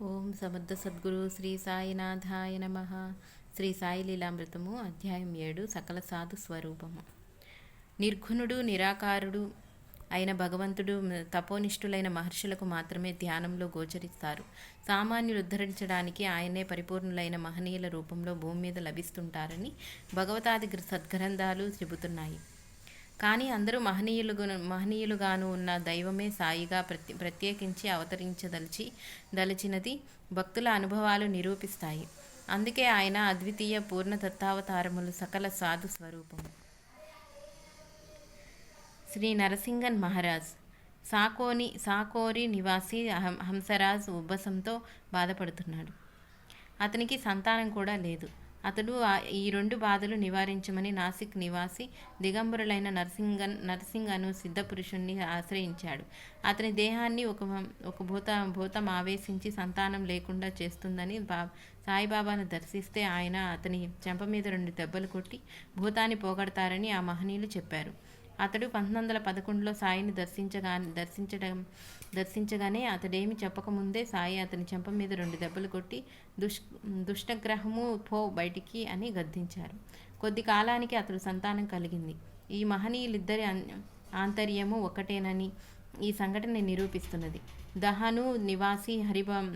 ఓం సమర్థ సద్గురు శ్రీ సాయినాథాయ నమ. శ్రీ సాయి లీలామృతము అధ్యాయం 7 సకల సాధు స్వరూపము. నిర్గుణుడు నిరాకారుడు అయిన భగవంతుడు తపోనిష్ఠులైన మహర్షులకు మాత్రమే ధ్యానంలో గోచరిస్తారు. సామాన్యులు ఉద్ధరించడానికి ఆయనే పరిపూర్ణులైన మహనీయుల రూపంలో భూమి మీద లభిస్తుంటారని భగవతాది సద్గ్రంథాలు చెబుతున్నాయి. కానీ అందరూ మహనీయులుగాను ఉన్న దైవమే సాయిగా ప్రత్యేకించి దలచినది భక్తుల అనుభవాలు నిరూపిస్తాయి. అందుకే ఆయన అద్వితీయ పూర్ణతత్వావతారములు, సకల సాధు స్వరూపము. శ్రీ నరసింగన్ మహారాజ్ సాకోరి నివాసి హంసరాజ్ ఉబ్బసంతో బాధపడుతున్నాడు. అతనికి సంతానం కూడా లేదు. అతడు ఈ 2 బాధలు నివారించమని నాసిక్ నివాసి దిగంబరులైన నర్సింగ్ అను సిద్ధపురుషుణ్ణి ఆశ్రయించాడు. అతని దేహాన్ని ఒక భూతం ఆవేశించి సంతానం లేకుండా చేస్తుందని సాయిబాబాను దర్శిస్తే ఆయన అతని చెంప మీద 2 దెబ్బలు కొట్టి భూతాన్ని పోగొడతారని ఆ మహనీయులు చెప్పారు. అతడు 1911లో సాయిని దర్శించగానే అతడేమి చెప్పకముందే సాయి అతని చెంప మీద 2 దెబ్బలు కొట్టి దుష్టగ్రహము పో బయటికి అని గద్దించారు. కొద్ది కాలానికి అతడు సంతానం కలిగింది. ఈ మహనీయులిద్దరి ఆంతర్యము ఒకటేనని ఈ సంఘటన నిరూపిస్తున్నది. దహను నివాసి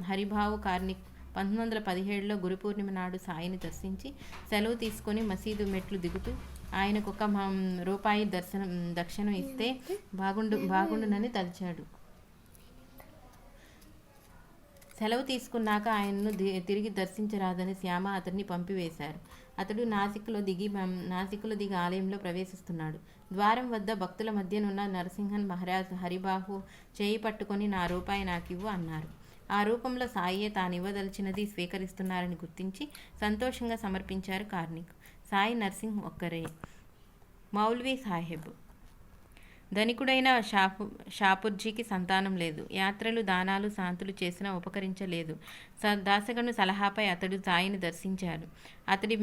హరిభావు కార్నిక్ 1917లో గురు పూర్ణిమ నాడు సాయిని దర్శించి సెలవు తీసుకొని మసీదు మెట్లు దిగుతూ ఆయనకు ₹1 దక్షిణం ఇస్తే బాగుండునని తలిచాడు. సెలవు తీసుకున్నాక ఆయన్ను తిరిగి దర్శించరాదని శ్యామ అతన్ని పంపివేశారు. అతడు నాసిక్లో దిగి ఆలయంలో ప్రవేశిస్తున్నాడు. ద్వారం వద్ద భక్తుల మధ్యనున్న నరసింహన్ మహారాజ్ హరిబాహు చేయి పట్టుకొని ₹1 నాకివ్వు అన్నారు. ఆ రూపంలో సాయియే తానివ్వదలిచినది స్వీకరిస్తున్నారని గుర్తించి సంతోషంగా సమర్పించారు కార్నిక్. సాయి నర్సింగ్ ఒక్కరే. మౌల్వీ సాహెబ్ ధనికుడైన షాపుర్జీకి సంతానం లేదు. యాత్రలు, దానాలు, శాంతులు చేసినా ఉపకరించలేదు. దాసగను సలహాపై అతడు సాయిని దర్శించాడు. అతడి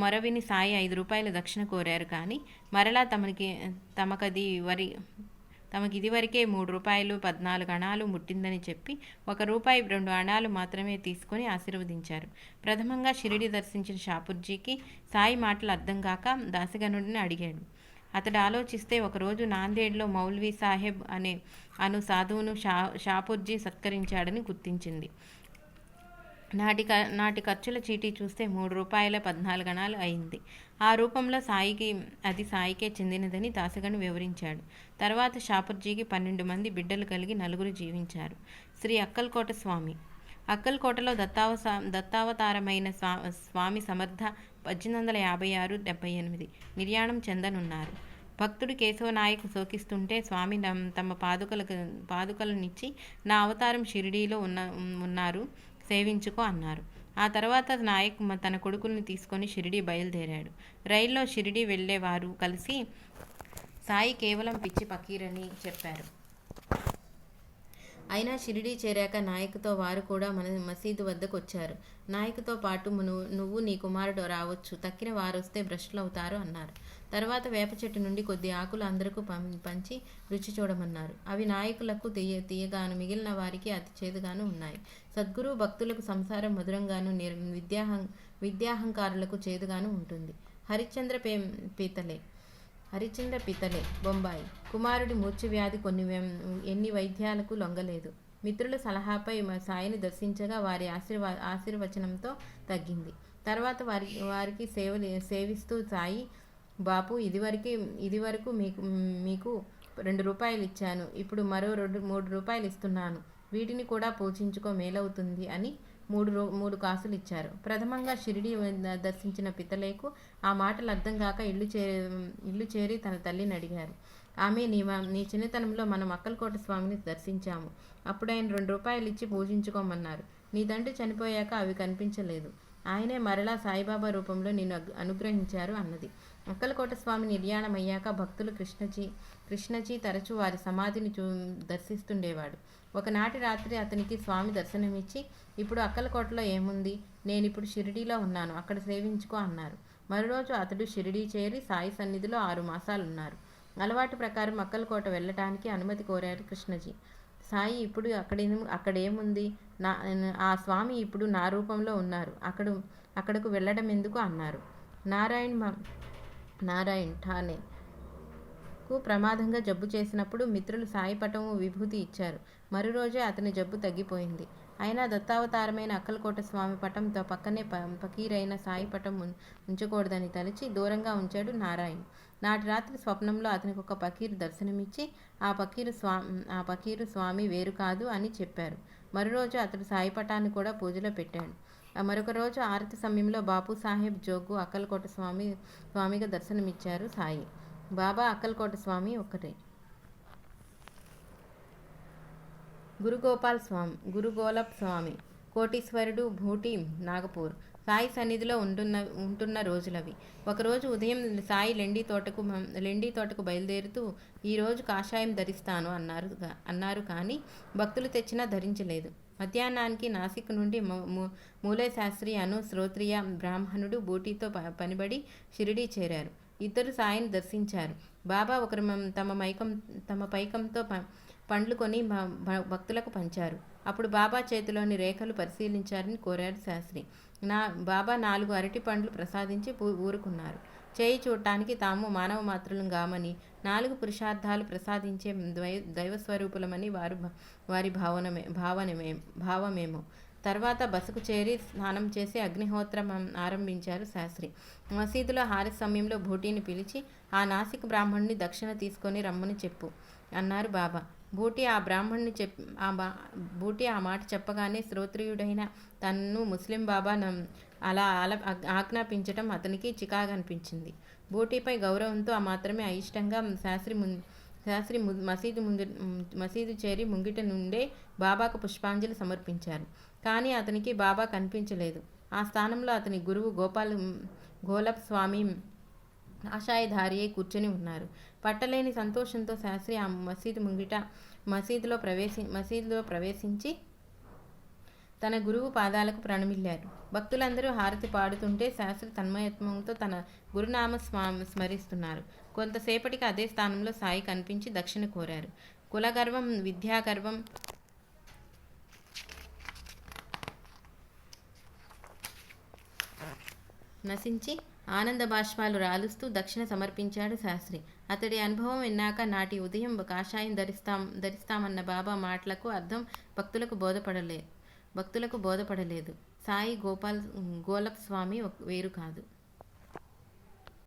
మొరవిని సాయి ₹5 దక్షిణ కోరారు. కానీ మరలా తమకిదివరకే ₹3 14 అణాలు ముట్టిందని చెప్పి ₹1 2 అణాలు మాత్రమే తీసుకొని ఆశీర్వదించారు. ప్రథమంగా షిరిడి దర్శించిన షాపుర్జీకి సాయి మాటలు అర్థం కాక దాసగనుడిని అడిగాడు. అతడు ఆలోచిస్తే ఒకరోజు నాందేడ్లో మౌల్వీ సాహెబ్ అను సాధువును షాపుర్జీ సత్కరించాడని గుర్తించింది. నాటి ఖర్చుల చీటీ చూస్తే ₹3 14 అణాలు అయింది. ఆ రూపంలో సాయికే చెందినదని దాసగను వివరించాడు. తర్వాత షాపుర్జీకి 12 మంది బిడ్డలు కలిగి 9 జీవించారు. శ్రీ అక్కల్కోట స్వామి అక్కల్కోటలో దత్తావతారమైన స్వామి సమర్థ 1856-78 నిర్యాణం చెందనున్నారు. భక్తుడు కేశవనాయక్ శోకిస్తుంటే స్వామి తమ పాదుకలనిచ్చి నా అవతారం షిరిడీలో ఉన్నారు, సేవించుకో అన్నారు. ఆ తర్వాత నాయక్ తన కొడుకుల్ని తీసుకొని షిరిడీ బయలుదేరాడు. రైల్లో షిరిడీ వెళ్ళేవారు కలిసి సాయి కేవలం పిచ్చి పకీరని చెప్పారు. అయినా షిరిడీ చేరాక నాయక్తో వారు కూడా మసీదు వద్దకు వచ్చారు. నాయక్తో పాటు నువ్వు నీ కుమారుడు రావచ్చు, తక్కిన వారొస్తే భ్రష్టులవుతారు అన్నారు. తర్వాత వేప చెట్టు నుండి కొద్ది ఆకులు అందరకు పంచి రుచి చూడమన్నారు. అవి నాయకులకు తీయగాను, మిగిలిన వారికి అతి చేదుగాను ఉన్నాయి. సద్గురు భక్తులకు సంసారం మధురంగాను, విద్యాహంకారులకు చేదుగాను ఉంటుంది. హరిశ్చంద్ర పితలే బొంబాయి కుమారుడి మూర్ఛవ్యాధి ఎన్ని వైద్యాలకు లొంగలేదు. మిత్రుల సలహాపై సాయిని దర్శించగా వారి ఆశీర్వచనంతో తగ్గింది. తర్వాత వారికి సేవిస్తూ సాయి, బాపు ఇదివరకు మీకు ₹2 ఇచ్చాను, ఇప్పుడు మరో ₹3 ఇస్తున్నాను, వీటిని కూడా పూజించుకో, మేలవుతుంది అని 3 కాసులు ఇచ్చారు. ప్రథమంగా షిరిడి దర్శించిన పితలేకు ఆ మాటలు అర్థం కాక ఇల్లు చేరి తన తల్లిని అడిగారు. ఆమె, నీ చిన్నతనంలో మనం అక్కల్కోట స్వామిని దర్శించాము. అప్పుడు ఆయన ₹2 ఇచ్చి పూజించుకోమన్నారు. నీ తండ్రి చనిపోయాక అవి కనిపించలేదు. ఆయనే మరలా సాయిబాబా రూపంలో నిన్ను అనుగ్రహించారు అన్నది. అక్కలకోట స్వామి నిర్యాణమయ్యాక భక్తులు కృష్ణజీ తరచూ వారి సమాధిని దర్శిస్తుండేవాడు. ఒకనాటి రాత్రి అతనికి స్వామి దర్శనమిచ్చి, ఇప్పుడు అక్కలకోటలో ఏముంది, నేనిప్పుడు షిరిడీలో ఉన్నాను, అక్కడ సేవించుకో అన్నారు. మరోరోజు అతడు షిరిడీ చేరి సాయి సన్నిధిలో 6 మాసాలున్నారు. అలవాటు ప్రకారం అక్కలకోట వెళ్ళటానికి అనుమతి కోరారు కృష్ణజీ. సాయి ఇప్పుడు అక్కడేముంది, నా ఆ స్వామి ఇప్పుడు నా రూపంలో ఉన్నారు, అక్కడకు వెళ్ళడం ఎందుకు అన్నారు. నారాయణ్ ఠానే కు ప్రమాదంగా జబ్బు చేసినప్పుడు మిత్రులు సాయి పటము విభూతి ఇచ్చారు. మరురోజే అతని జబ్బు తగ్గిపోయింది. అయినా దత్తావతారమైన అక్కలకోట స్వామి పటంతో పక్కనే ఫకీరైన సాయి పటం ఉంచకూడదని తలచి దూరంగా ఉంచాడు నారాయణ్. నాటి రాత్రి స్వప్నంలో అతనికి ఒక ఫకీరు దర్శనమిచ్చి ఆ ఫకీరు స్వామి వేరు కాదు అని చెప్పారు. మరురోజు అతడు సాయి పటాన్ని కూడా పూజలో పెట్టాడు. మరొక రోజు ఆరతి సమయంలో బాపు సాహెబ్ జోగు అక్కలకోట స్వామిగా దర్శనమిచ్చారు సాయి. బాబా అక్కలకోట స్వామి ఒక్కటే. గురుగోలప్ స్వామి కోటీశ్వరుడు, భూటి, నాగపూర్. సాయి సన్నిధిలో ఉంటున్న రోజులవి. ఒకరోజు ఉదయం సాయి లెండి తోటకు బయలుదేరుతూ ఈరోజు కాషాయం ధరిస్తాను అన్నారు కానీ భక్తులు తెచ్చినా ధరించలేదు. మధ్యాహ్నానికి నాసిక్ నుండి మూలే శాస్త్రి అను శ్రోత్రియ బ్రాహ్మణుడు బూటీతో పనిబడి షిరిడీ చేరారు. ఇద్దరు సాయిని దర్శించారు. బాబా ఒకరు తమ పైకంతో పండ్లు కొని భక్తులకు పంచారు. అప్పుడు బాబా చేతిలోని రేఖలు పరిశీలించారని కోరారు శాస్త్రి. బాబా 4 అరటి పండ్లు ప్రసాదించి ఊరుకున్నారు. చేయి చూడటానికి తాము మానవ మాత్రులం గామని, 4 పురుషార్థాలు ప్రసాదించే దైవస్వరూపులమని వారి భావమేమో. తర్వాత బసకు చేరి స్నానం చేసి అగ్నిహోత్రం ఆరంభించారు శాస్త్రి. మసీదులో హారతి సమయంలో భూటీని పిలిచి ఆ నాసిక్ బ్రాహ్మణుని దక్షిణ తీసుకొని రమ్మని చెప్పు అన్నారు బాబా. బూటి ఆ మాట చెప్పగానే శ్రోత్రియుడైన తన్ను ముస్లిం బాబా అలా ఆజ్ఞాపించటం అతనికి చికాగనిపించింది. బూటీపై గౌరవంతో ఆ మాత్రమే అయిష్టంగా శాస్త్రి మసీదు చేరి ముంగిట నుండే బాబాకు పుష్పాంజలి సమర్పించారు. కానీ అతనికి బాబా కనిపించలేదు. ఆ స్థానంలో అతని గురువు గోలప్ స్వామి కాషాయధారియై కూర్చొని ఉన్నారు. పట్టలేని సంతోషంతో శాస్త్రి ఆ మసీదులో ప్రవేశించి తన గురువు పాదాలకు ప్రణమిల్లారు. భక్తులందరూ హారతి పాడుతుంటే శాస్త్రి తన్మయత్వంతో తన గురునామ స్మరిస్తున్నారు. కొంతసేపటికి అదే స్థానంలో సాయి కనిపించి దక్షిణ కోరారు. కులగర్వం, విద్యాగర్వం నశించి ఆనంద బాష్పాలు రాలుస్తూ దక్షిణ సమర్పించాడు శాస్త్రి. అతడి అనుభవం విన్నాక నాటి ఉదయం కాషాయం ధరిస్తామన్న బాబా మాటలకు అర్థం భక్తులకు బోధపడలేదు. సాయి గోలప్ స్వామి వేరు కాదు.